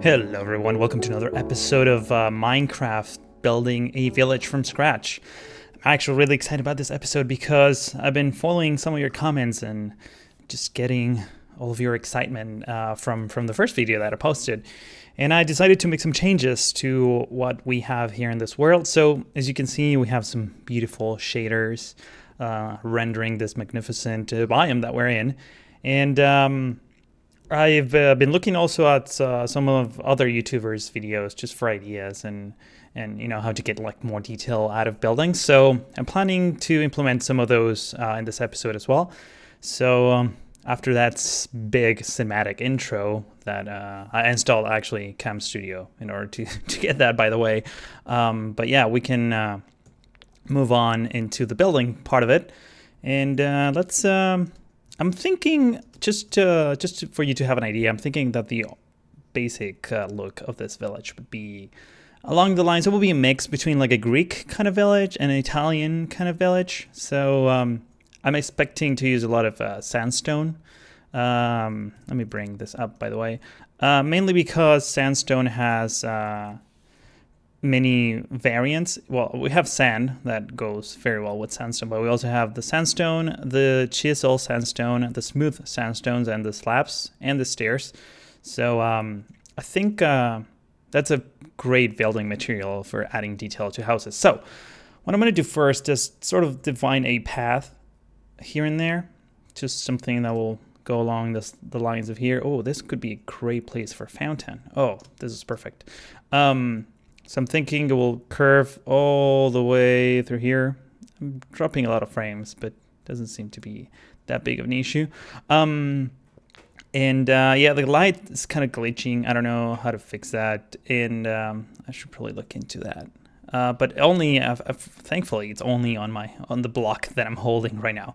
Hello everyone, welcome to another episode of Minecraft building a village from scratch. I'm actually really excited about this episode because I've been following some of your comments and just getting all of your excitement from the first video that I posted. And I decided to make some changes to what we have here in this world. So as you can see, we have some beautiful shaders rendering this magnificent biome that we're in. And I've been looking also at some of other YouTubers' videos just for ideas and you know how to get like more detail out of buildings. So I'm planning to implement some of those in this episode as well. So after that big cinematic intro that I installed actually Cam Studio in order to to get that, by the way. But yeah, we can move on into the building part of it, and let's. I'm thinking just for you to have an idea. I'm thinking that the basic look of this village would be along the lines. It will be a mix between like a Greek kind of village and an Italian kind of village. So I'm expecting to use a lot of sandstone. Let me bring this up, by the way. Mainly because sandstone has many variants. Well, we have sand that goes very well with sandstone, but we also have the sandstone, the chisel sandstone, the smooth sandstones, and the slabs and the stairs. So I think that's a great building material for adding detail to houses. So what I'm going to do first is sort of define a path here and there, just something that will go along the lines of here. Oh, this could be a great place for a fountain. Oh, this is perfect. So I'm thinking it will curve all the way through here. I'm dropping a lot of frames, but doesn't seem to be that big of an issue. Yeah, the light is kind of glitching. I don't know how to fix that, and I should probably look into that. But only, thankfully, it's only on the block that I'm holding right now.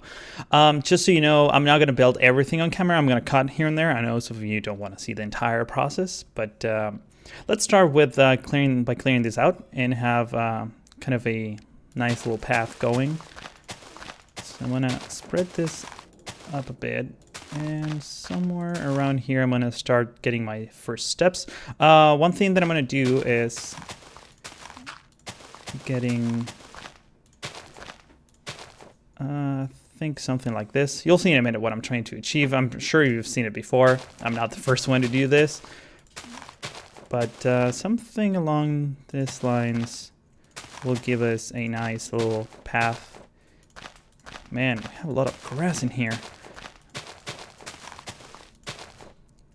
Just so you know, I'm not going to build everything on camera. I'm going to cut here and there. I know some of you don't want to see the entire process, but let's start with clearing this out and have kind of a nice little path going. So I'm going to spread this up a bit. And somewhere around here, I'm going to start getting my first steps. One thing that I'm going to do is getting, I think something like this. You'll see in a minute what I'm trying to achieve. I'm sure you've seen it before. I'm not the first one to do this. But something along these lines will give us a nice little path. Man, we have a lot of grass in here.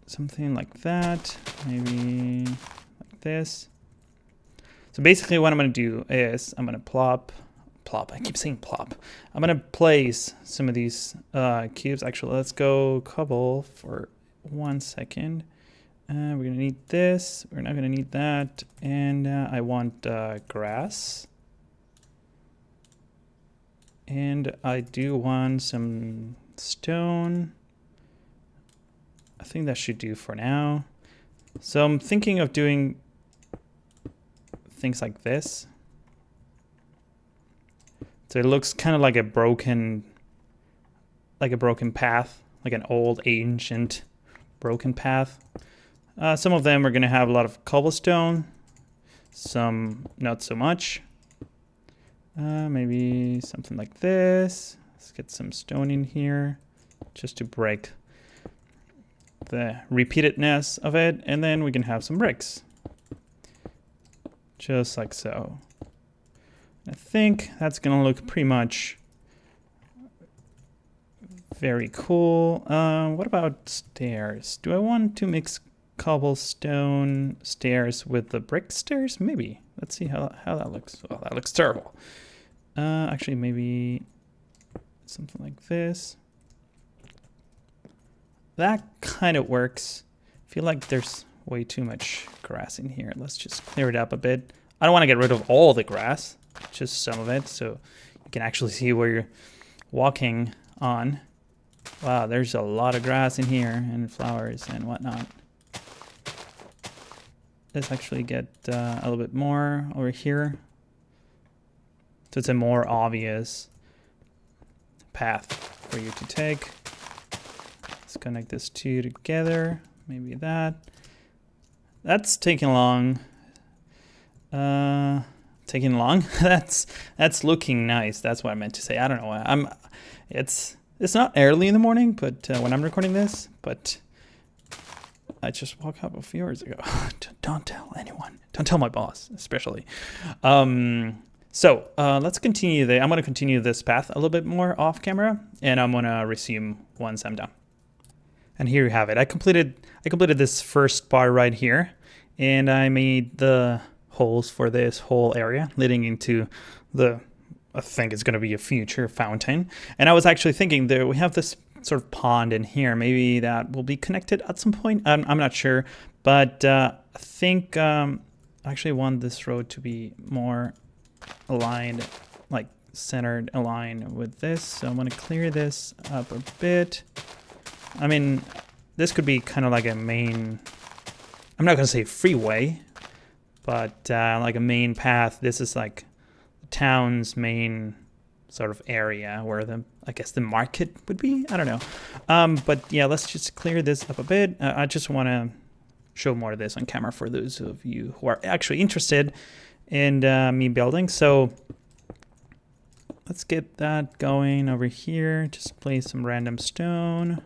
Something like that, maybe like this. So basically what I'm going to do is I'm going to plop, I keep saying plop. I'm going to place some of these cubes. Actually, let's go cobble for 1 second. We're going to need this. We're not going to need that. And I want grass. And I do want some stone. I think that should do for now. So I'm thinking of doing things like this. So it looks kind of like a broken path, like an old, ancient, broken path. Some of them are going to have a lot of cobblestone, some not so much. Maybe something like this. Let's get some stone in here just to break the repeatedness of it, and then we can have some bricks. Just like so. I think that's going to look pretty much very cool. What about stairs? Do I want to mix cobblestone stairs with the brick stairs? Maybe. Let's see how that looks. Oh, that looks terrible. Actually, maybe something like this. That kind of works. I feel like there's way too much grass in here. Let's just clear it up a bit. I don't want to get rid of all the grass, just some of it, so you can actually see where you're walking on. Wow, there's a lot of grass in here and flowers and whatnot. Let's actually get a little bit more over here. So it's a more obvious path for you to take. Let's connect this two together. Maybe that. that's taking long. Taking long. That's looking nice. That's what I meant to say. I don't know. It's not early in the morning, but when I'm recording this, but I just woke up a few hours ago. Don't tell anyone. Don't tell my boss, especially. So let's continue. I'm going to continue this path a little bit more off camera, and I'm going to resume once I'm done. And here you have it. I completed this first bar right here, and I made the holes for this whole area leading into I think it's going to be a future fountain. And I was actually thinking that we have this sort of pond in here. Maybe that will be connected at some point. I'm not sure, but I think I actually want this road to be more aligned, like centered, aligned with this. So I'm going to clear this up a bit. I mean, this could be kind of like a main, I'm not going to say freeway, but like a main path. This is like the town's main sort of area where I guess the market would be. I don't know. But yeah, let's just clear this up a bit. I just want to show more of this on camera for those of you who are actually interested in me building. So let's get that going over here. Just place some random stone.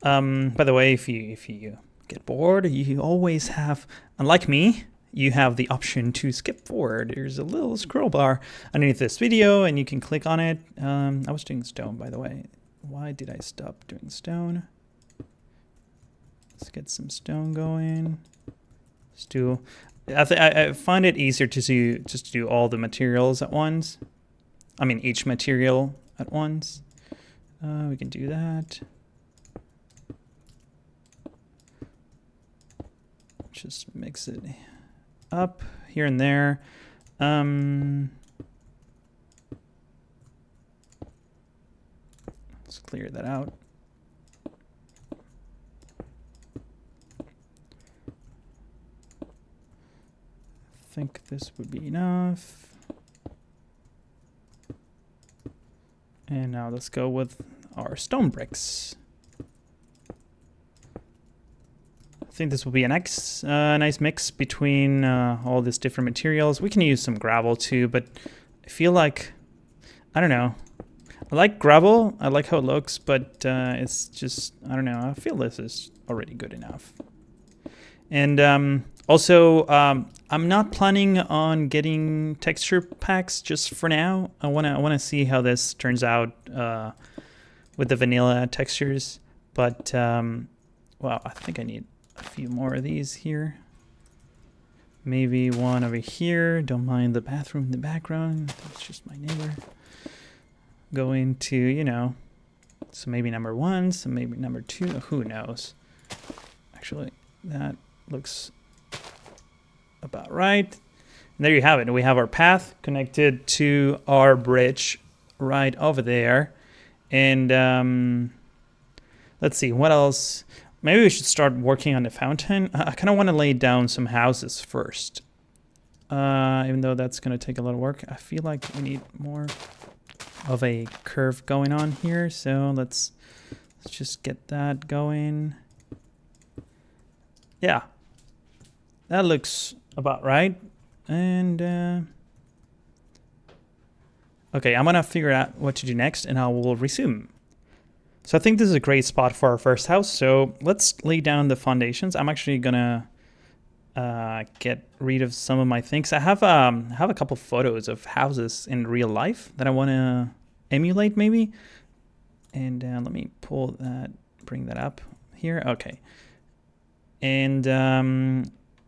By the way, if you get bored, you always have, unlike me, you have the option to skip forward. There's a little scroll bar underneath this video, and you can click on it. I was doing stone, by the way. Why did I stop doing stone? Let's get some stone going. Let's do. I find it easier to just do all the materials at once. I mean, each material at once. We can do that. Just mix it up here and there. Let's clear that out. I think this would be enough. And now let's go with our stone bricks. I think this will be a nice mix between all these different materials. We can use some gravel too, but I feel like, I don't know. I like gravel. I like how it looks, but it's just, I don't know. I feel this is already good enough. And also, I'm not planning on getting texture packs just for now. I wanna see how this turns out with the vanilla textures. But well, I think I need a few more of these here. Maybe one over here. Don't mind the bathroom in the background. That's just my neighbor. Go into, you know, so maybe number 1, so maybe number 2. Who knows? Actually, that looks about right. And there you have it. We have our path connected to our bridge right over there. And let's see, what else? Maybe we should start working on the fountain. I kind of want to lay down some houses first. Even though that's going to take a lot of work. I feel like we need more of a curve going on here. So let's just get that going. Yeah. That looks about right. And okay, I'm going to figure out what to do next, and I will resume. So I think this is a great spot for our first house. So let's lay down the foundations. I'm actually gonna get rid of some of my things. I have a couple photos of houses in real life that I want to emulate maybe. And let me pull that, bring that up here. Okay. And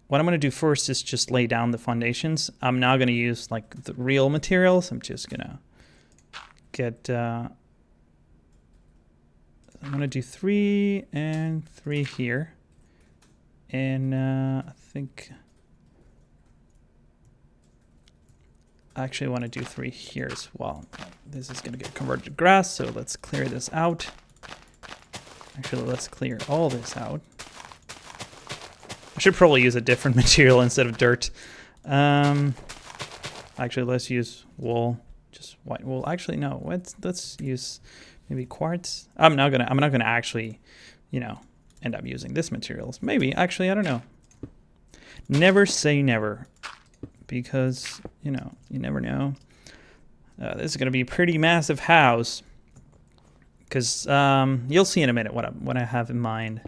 what I'm gonna do first is just lay down the foundations. I'm not gonna use like the real materials. I'm just gonna get. I'm going to do 3 and 3 here. And I think I actually want to do 3 here as well. This is going to get converted to grass, so let's clear this out. Actually, let's clear all this out. I should probably use a different material instead of dirt. Actually, let's use wool, just white wool. Actually, no, let's use maybe quartz. I'm not gonna actually, you know, end up using this materials. Maybe, actually, I don't know. Never say never, because, you know, you never know. This is going to be a pretty massive house, because you'll see in a minute what I have in mind.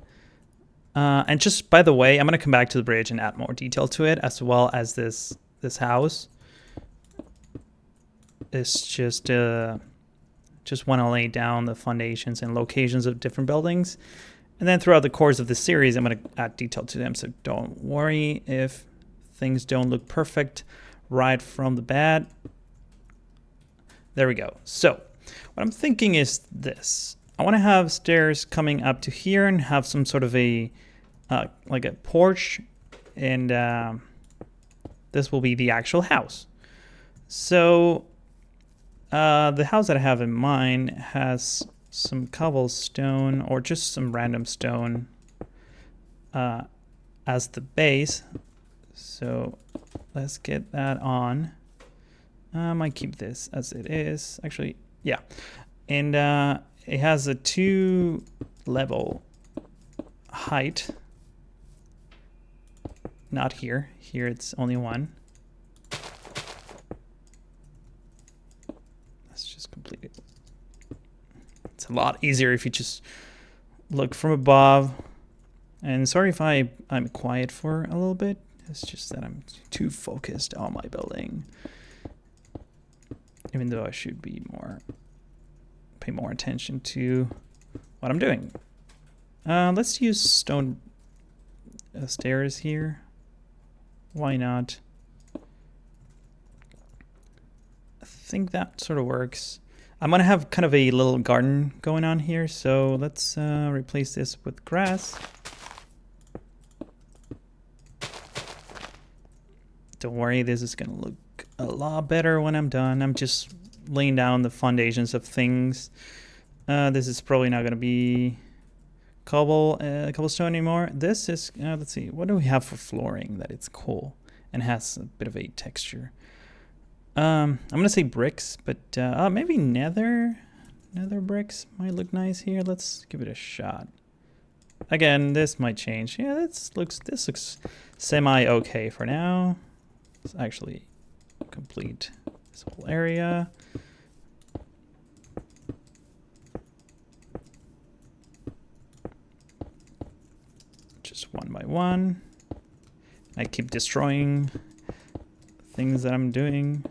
And just by the way, I'm going to come back to the bridge and add more detail to it, as well as this house. It's just want to lay down the foundations and locations of different buildings. And then throughout the course of the series, I'm going to add detail to them. So don't worry if things don't look perfect right from the bat. There we go. So what I'm thinking is this. I want to have stairs coming up to here and have some sort of a like a porch, and this will be the actual house. So the house that I have in mind has some cobblestone or just some random stone as the base. So let's get that on. I might keep this as it is. Actually, yeah. And it has a 2-level height. Not here. Here it's only 1. Let's just complete it. It's a lot easier if you just look from above. And sorry if I'm quiet for a little bit. It's just that I'm too focused on my building. Even though I should be pay more attention to what I'm doing. Let's use stone stairs here. Why not? I think that sort of works. I'm gonna have kind of a little garden going on here, so let's replace this with grass. Don't worry, this is gonna look a lot better when I'm done. I'm just laying down the foundations of things. This is probably not gonna be cobblestone anymore. This is let's see, what do we have for flooring that it's cool and has a bit of a texture? I'm gonna say bricks, but maybe nether bricks might look nice here. Let's give it a shot. Again, this might change. Yeah, this looks semi okay for now. Let's actually complete this whole area. Just one by one. I keep destroying things that I'm doing.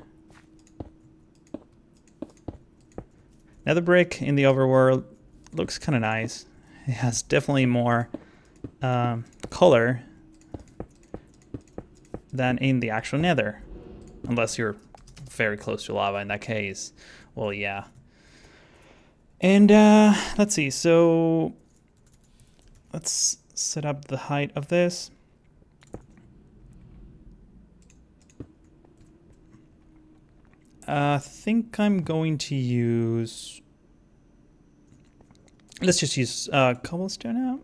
Nether brick in the overworld looks kind of nice. It has definitely more color than in the actual nether. Unless you're very close to lava in that case. Well, yeah. And let's see. So let's set up the height of this. I think I'm going to use... Let's just use cobblestone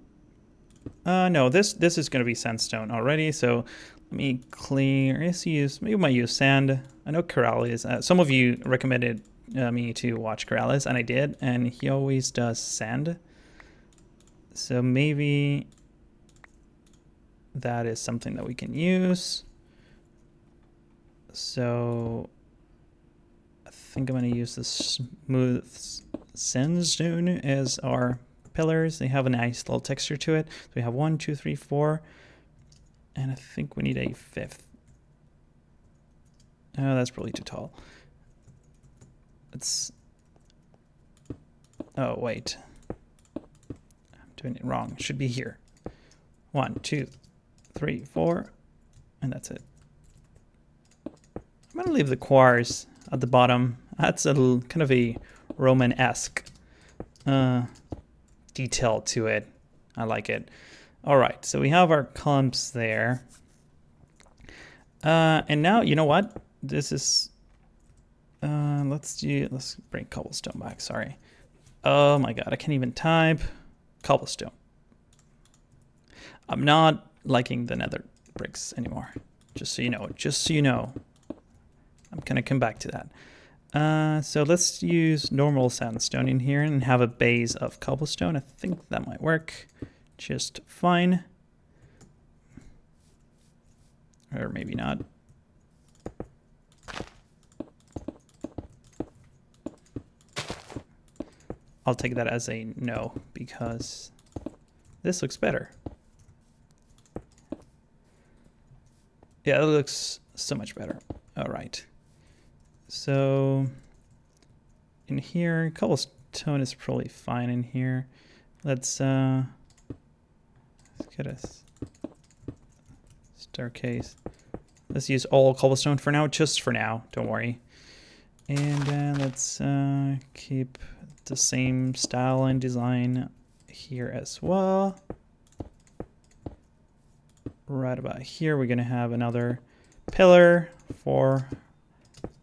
now. No, this is going to be sandstone already, so let me clear. Maybe we might use sand. I know Keralis. Some of you recommended me to watch Keralis, and I did, and he always does sand. So maybe that is something that we can use. So I think I'm going to use the smooth sandstone as our pillars. They have a nice little texture to it. So we have 1, 2, 3, 4. And I think we need a 5th. Oh, that's probably too tall. Let's... Oh, wait. I'm doing it wrong. It should be here. 1, 2, 3, 4. And that's it. I'm going to leave the quartz at the bottom. That's a little, kind of a Roman-esque detail to it. I like it. All right, so we have our columns there. And now, you know what? This is, let's bring cobblestone back, sorry. Oh my God, I can't even type. Cobblestone. I'm not liking the nether bricks anymore. Just so you know. I'm gonna come back to that. So let's use normal sandstone in here and have a base of cobblestone. I think that might work just fine. Or maybe not. I'll take that as a no, because this looks better. Yeah, it looks so much better. All right. So in here, cobblestone is probably fine in here. Let's get a staircase. Let's use all cobblestone for now, just for now. Don't worry. And let's keep the same style and design here as well. Right about here, we're gonna have another pillar for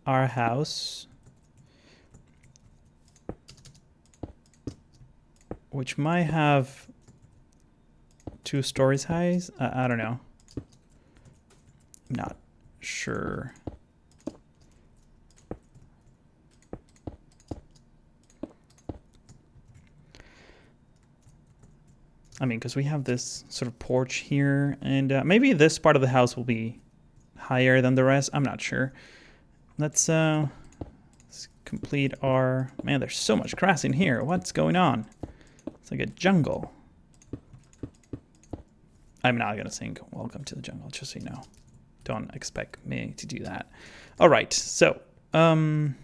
our house, which might have 2 stories high. I don't know. I'm not sure. I mean, because we have this sort of porch here, and maybe this part of the house will be higher than the rest. I'm not sure. Let's complete our... Man, there's so much grass in here. What's going on? It's like a jungle. I'm not going to sing Welcome to the Jungle, just so you know. Don't expect me to do that. All right, so I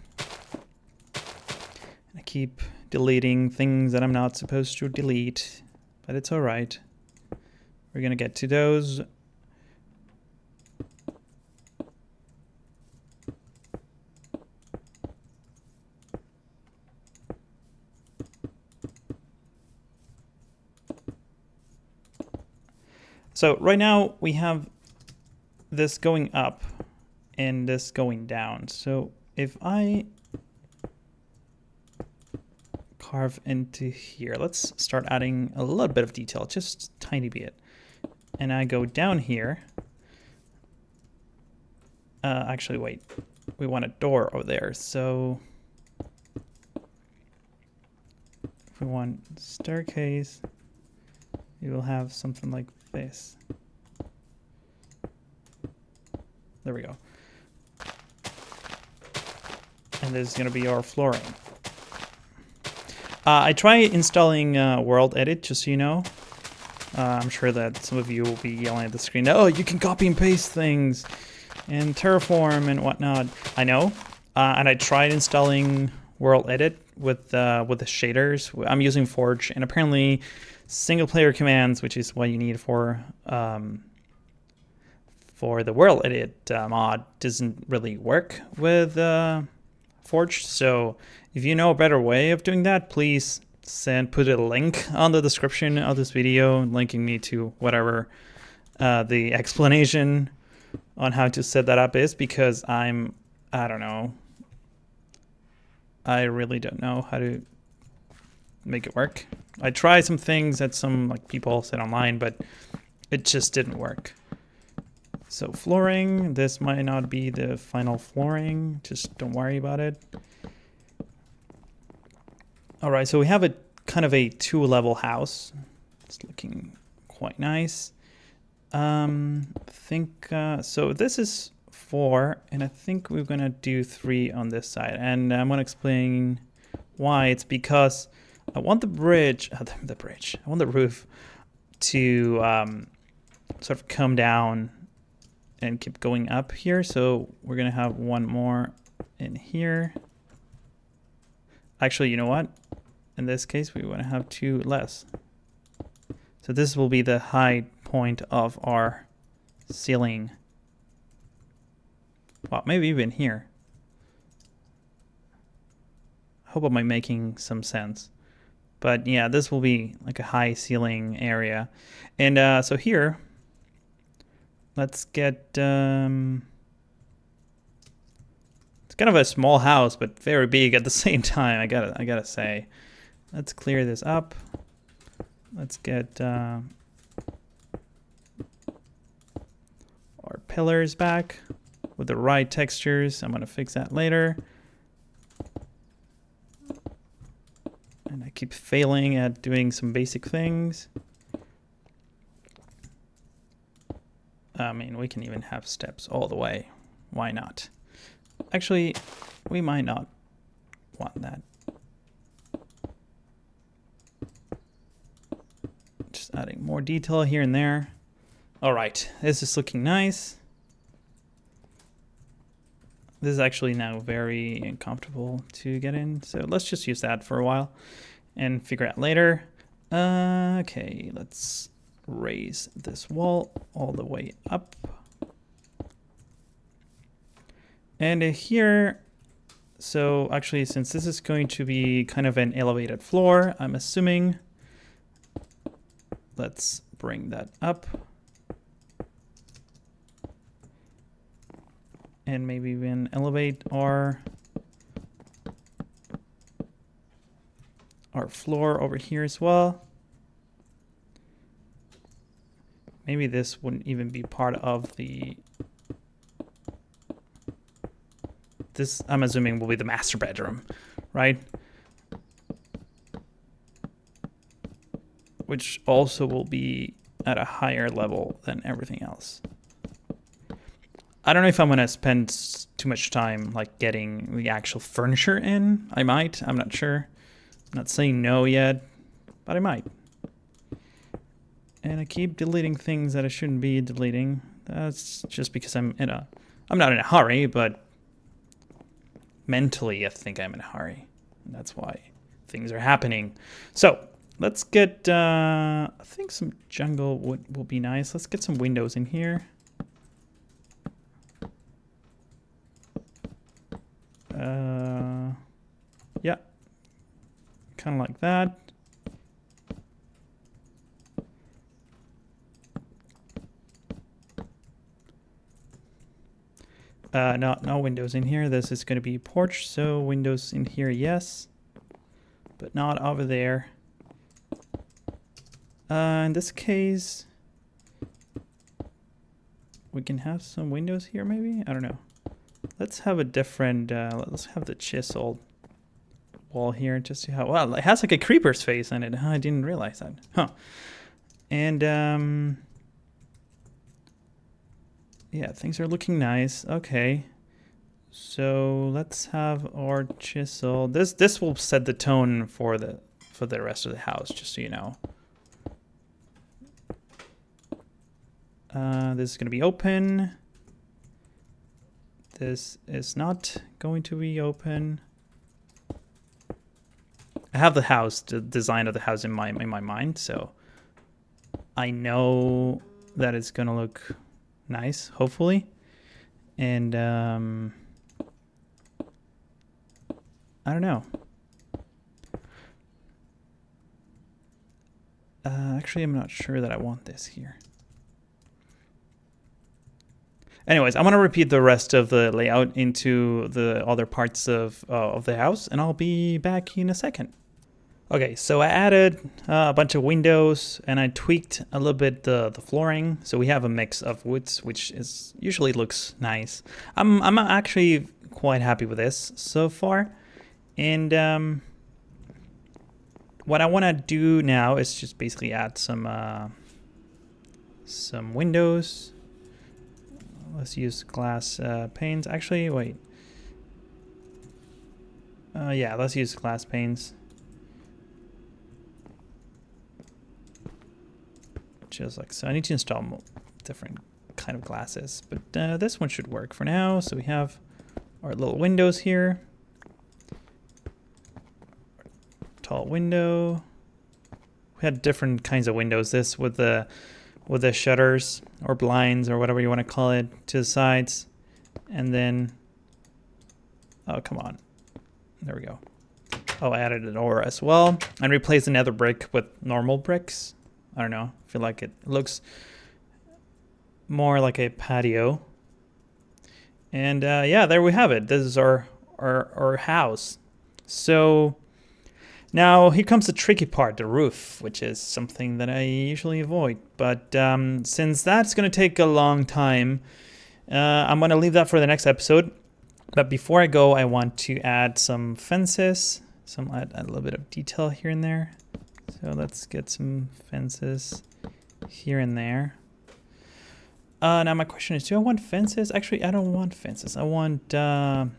keep deleting things that I'm not supposed to delete. But it's all right. We're gonna get to those. So right now we have this going up and this going down. So if I carve into here, let's start adding a little bit of detail, just a tiny bit. And I go down here. Actually, wait, we want a door over there. So if we want staircase, you will have something like this. There we go. And this is going to be our flooring. I tried installing World Edit, just so you know. I'm sure that some of you will be yelling at the screen, oh, you can copy and paste things and Terraform and whatnot. I know. And I tried installing World Edit with the shaders. I'm using Forge, and apparently single player commands, which is what you need for the World Edit mod, doesn't really work with Forge. So if you know a better way of doing that, please put a link on the description of this video, linking me to whatever the explanation on how to set that up is, because I don't know. I really don't know how to make it work. I tried some things that some people said online, but it just didn't work. So flooring, this might not be the final flooring. Just don't worry about it. All right, so we have a kind of a 2-level house. It's looking quite nice. So this is 4, and I think we're gonna do 3 on this side. And I'm gonna explain why. It's because I want the bridge, I want the roof to sort of come down and keep going up here. So we're gonna have 1 more in here. Actually, you know what? In this case, we want to have 2 less. So this will be the high point of our ceiling. Well, maybe even here. I hope I'm making some sense. But yeah, this will be like a high ceiling area. And so here, let's get... it's kind of a small house, but very big at the same time, I gotta say. Let's clear this up. Let's get our pillars back with the right textures. I'm gonna fix that later. And I keep failing at doing some basic things. I mean, we can even have steps all the way. Why not? Actually, we might not want that. Just adding more detail here and there. All right, this is looking nice. This is actually now very comfortable to get in. So let's just use that for a while and figure out later. Okay, let's raise this wall all the way up. And here, so actually, since this is going to be kind of an elevated floor, I'm assuming, let's bring that up. And maybe even elevate our floor over here as well. Maybe this wouldn't even be part of the... This, I'm assuming, will be the master bedroom, right? Which also will be at a higher level than everything else. I don't know if I'm going to spend too much time like getting the actual furniture in. I might. I'm not sure. I'm not saying no yet, but I might. And I keep deleting things that I shouldn't be deleting. That's just because I'm not in a hurry, but mentally I think I'm in a hurry. And that's why things are happening. So let's get, I think some jungle will be nice. Let's get some windows in here. Yeah, kind of like that. No windows in here. This is going to be porch, so windows in here, yes, but not over there. In this case, we can have some windows here, maybe? I don't know. Let's have a different, let's have the chiseled wall here just to how, well, it has like a creeper's face in it. I didn't realize that. Huh. And, yeah, things are looking nice. Okay. So let's have our chisel. This will set the tone for the rest of the house, just so you know. This is going to be open. This is not going to be open. I have the house, the design of the house in my mind, so I know that it's gonna look nice, hopefully. And I don't know. Actually, I'm not sure that I want this here. Anyways, I'm going to repeat the rest of the layout into the other parts of the house, and I'll be back in a second. Okay, so I added a bunch of windows, and I tweaked a little bit the flooring. So we have a mix of woods, which is usually looks nice. I'm actually quite happy with this so far. And what I want to do now is just basically add some windows. Let's use glass panes. Actually, wait. Yeah, let's use glass panes. Just like so. I need to install different kind of glasses, but this one should work for now. So we have our little windows here. Tall window. We had different kinds of windows. This with the shutters or blinds or whatever you want to call it to the sides. And then, oh, come on. There we go. Oh, I added an door as well and replaced the nether brick with normal bricks. I don't know. I feel like it looks more like a patio. And yeah, there we have it. This is our house. So now here comes the tricky part, the roof, which is something that I usually avoid. But since that's going to take a long time, I'm going to leave that for the next episode. But before I go, I want to add some fences. Add a little bit of detail here and there. So let's get some fences here and there. Now my question is, do I want fences? Actually, I don't want fences. I want the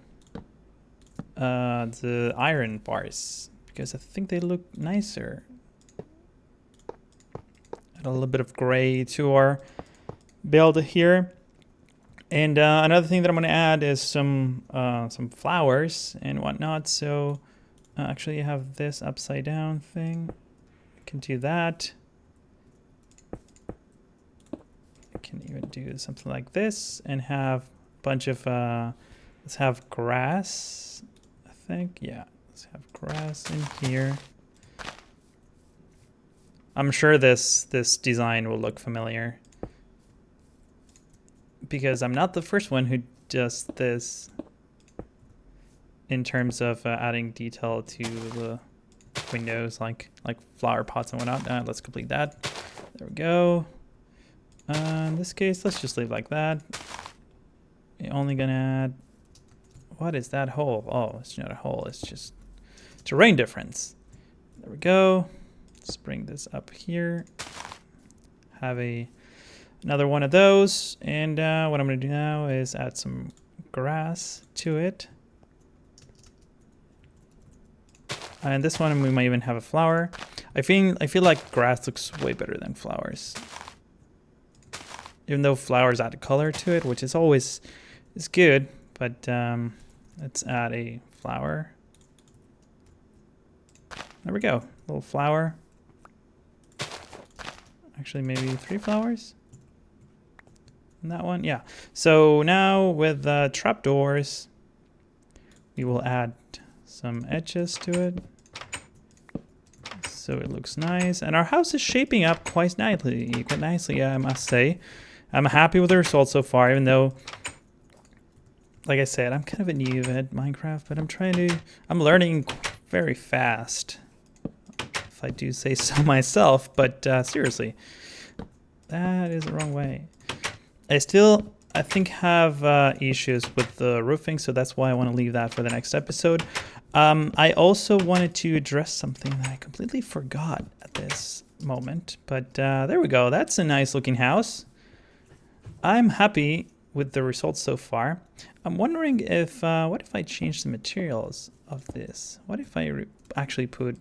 iron bars because I think they look nicer. Add a little bit of gray to our build here. And another thing that I'm going to add is some flowers and whatnot. So actually I have this upside down thing. I can do that. I can even do something like this and have a bunch of, let's have grass, I think. Yeah, let's have grass in here. I'm sure this design will look familiar, because I'm not the first one who does this in terms of adding detail to the windows, like flower pots and whatnot. Let's complete that. There we go. In this case, let's just leave like that. We're only gonna add, what is that hole? Oh, it's not a hole, it's just terrain difference. There we go. Let's bring this up here. Have another one of those, and what I'm going to do now is add some grass to it. And this one we might even have a flower. I feel like grass looks way better than flowers, even though flowers add color to it, which is always good. But let's add a flower. There we go, little flower. Actually, maybe 3 flowers. And that one, yeah. So now with trapdoors, we will add some edges to it, so it looks nice. And our house is shaping up quite nicely, I must say. I'm happy with the results so far, even though, like I said, I'm kind of a noob at Minecraft, but I'm learning very fast, if I do say so myself. But seriously, that is the wrong way. I think have issues with the roofing, so that's why I want to leave that for the next episode. I also wanted to address something that I completely forgot at this moment, but there we go. That's a nice looking house. I'm happy with the results so far. I'm wondering if, what if I change the materials of this? What if I actually put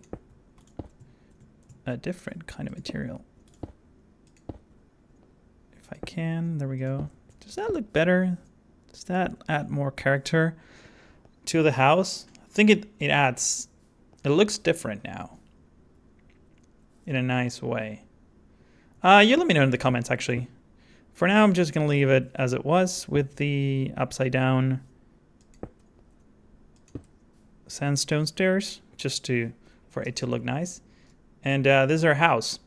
a different kind of material? If I can, there we go. Does that look better? Does that add more character to the house? I think it looks different now in a nice way. You let me know in the comments, actually. For now, I'm just going to leave it as it was with the upside down sandstone stairs, just for it to look nice. And this is our house.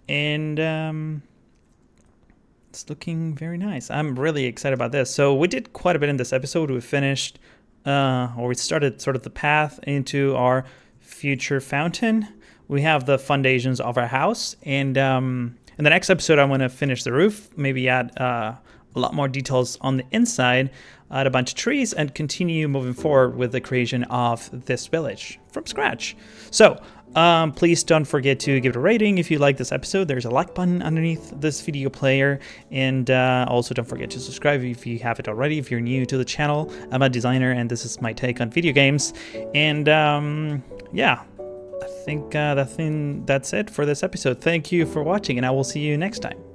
And it's looking very nice. I'm really excited about this. So we did quite a bit in this episode. We finished, or we started sort of the path into our future fountain. We have the foundations of our house, and in the next episode, I'm going to finish the roof, maybe add a lot more details on the inside, add a bunch of trees, and continue moving forward with the creation of this village from scratch. So please don't forget to give it a rating if you like this episode. There's a like button underneath this video player, and also don't forget to subscribe if you haven't already. If you're new to the channel, I'm a designer, and this is my take on video games. And yeah, I think that's it for this episode. Thank you for watching, and I will see you next time.